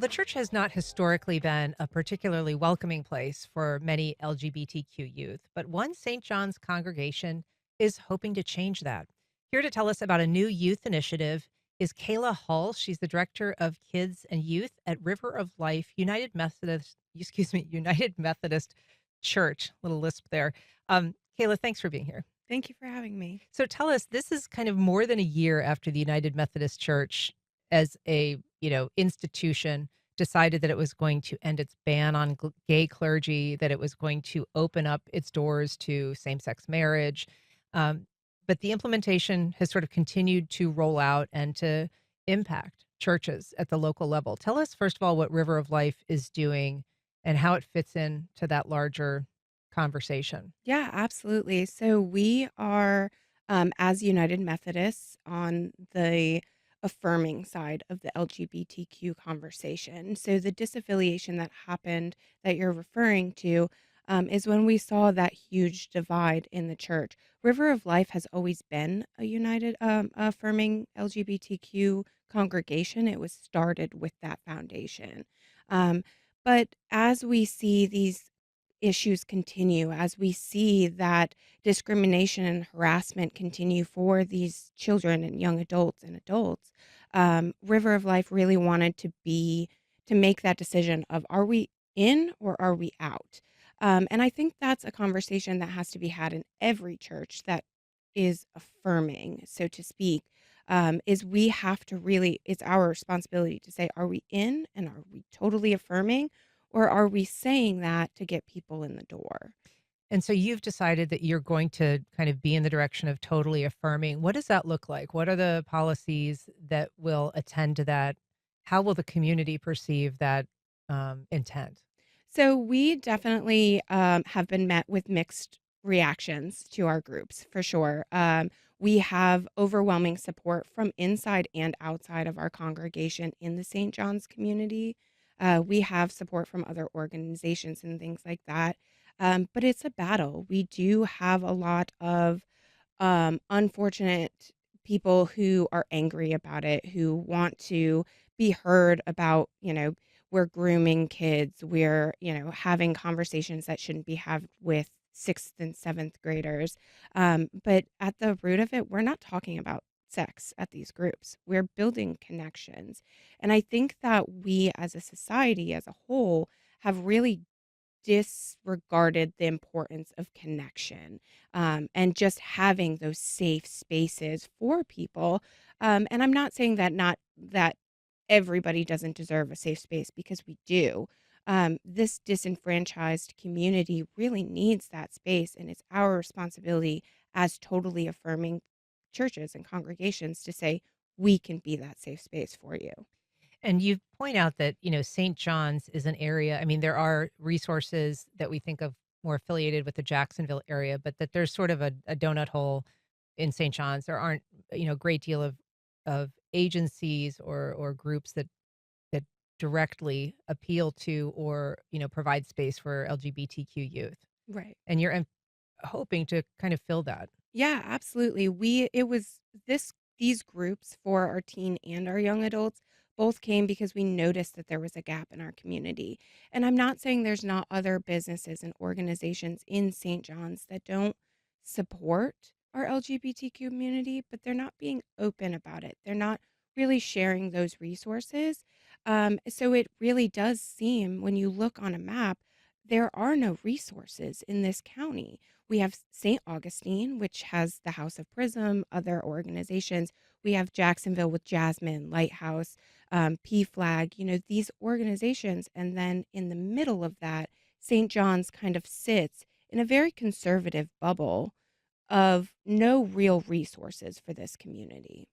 Well, the church has not historically been a particularly welcoming place for many LGBTQ youth, but one St. John's congregation is hoping to change that. Here to tell us about a new youth initiative is Kayla Hull. She's the director of kids and youth at River of Life United Methodist Church. Little lisp there. Kayla, thanks for being here. Thank you for having me. So tell us, this is kind of more than a year after the United Methodist Church as a, institution decided that it was going to end its ban on gay clergy, that it was going to open up its doors to same-sex marriage. Um, but the implementation has sort of continued to roll out and to impact churches at the local level. Tell us, first of all, what River of Life is doing and how it fits in to that larger conversation. Yeah, absolutely. So we are, as United Methodists, on the affirming side of the LGBTQ conversation. So the disaffiliation that happened that you're referring to is when we saw that huge divide in the church. River of Life has always been a united, affirming LGBTQ congregation. It was started with that foundation. Um, but as we see these issues continue, as we see that discrimination and harassment continue for these children and young adults and adults, River of Life really wanted to make that decision of, are we in or are we out? And I think that's a conversation that has to be had in every church that is affirming, so to speak. Is we have to really, it's our responsibility to say, are we in and are we totally affirming, or are we saying that to get people in the door? And so you've decided that you're going to kind of be in the direction of totally affirming. What does that look like? What are the policies that will attend to that? How will the community perceive that intent? So we definitely have been met with mixed reactions to our groups for sure. We have overwhelming support from inside and outside of our congregation in the St. John's community. We have support from other organizations and things like that. But it's a battle. We do have a lot of unfortunate people who are angry about it, who want to be heard about, we're grooming kids, we're, having conversations that shouldn't be had with sixth and seventh graders. But at the root of it, we're not talking about sex at these groups. We're building connections. And I think that we as a society as a whole have really disregarded the importance of connection, and just having those safe spaces for people. And I'm not saying that not that everybody doesn't deserve a safe space, because we do. This disenfranchised community really needs that space, and it's our responsibility as totally affirming churches and congregations to say, we can be that safe space for you. And you point out that, St. John's is an area. I mean, there are resources that we think of more affiliated with the Jacksonville area, but that there's sort of a donut hole in St. John's. There aren't, a great deal of agencies or groups that directly appeal to or, provide space for LGBTQ youth. Right. And you're hoping to kind of fill that. Yeah, absolutely. It was these groups for our teen and our young adults both came because we noticed that there was a gap in our community. And I'm not saying there's not other businesses and organizations in St. John's that don't support our LGBTQ community, but they're not being open about it. They're not really sharing those resources. So it really does seem, when you look on a map, there are no resources in this county. We have St. Augustine, which has the House of Prism, other organizations. We have Jacksonville with Jasmine, Lighthouse, P Flag, these organizations. And then in the middle of that, St. John's kind of sits in a very conservative bubble of no real resources for this community.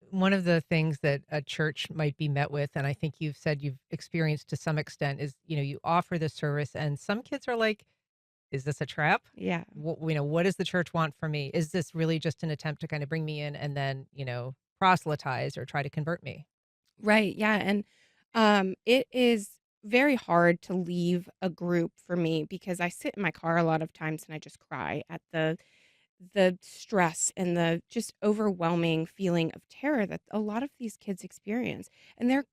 One of the things that a church might be met with, and I think you've said you've experienced to some extent, is, you offer the service and some kids are like, is this a trap? Yeah. What does the church want from me? Is this really just an attempt to kind of bring me in and then, proselytize or try to convert me? Right. Yeah. And it is very hard to leave a group for me, because I sit in my car a lot of times and I just cry at the stress and the just overwhelming feeling of terror that a lot of these kids experience. And they're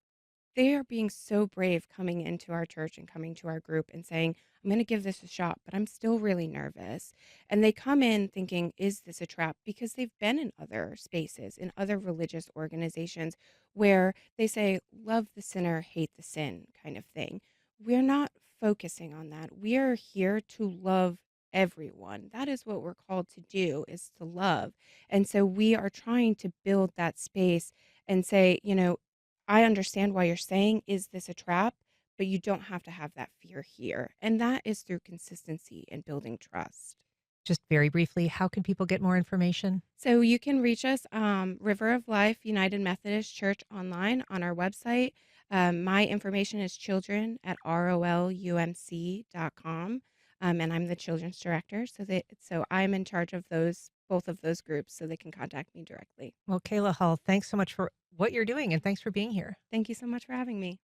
They are being so brave coming into our church and coming to our group and saying, I'm going to give this a shot, but I'm still really nervous. And they come in thinking, is this a trap? Because they've been in other spaces, in other religious organizations where they say, love the sinner, hate the sin kind of thing. We're not focusing on that. We are here to love everyone. That is what we're called to do, is to love. And so we are trying to build that space and say, I understand why you're saying, "Is this a trap?" But you don't have to have that fear here, and that is through consistency and building trust. Just very briefly, how can people get more information? So you can reach us, River of Life United Methodist Church online on our website. My information is children at rolumc.com, and I'm the children's director. So I'm in charge of both of those groups, so they can contact me directly. Well, Kayla Hull, thanks so much for what you're doing and thanks for being here. Thank you so much for having me.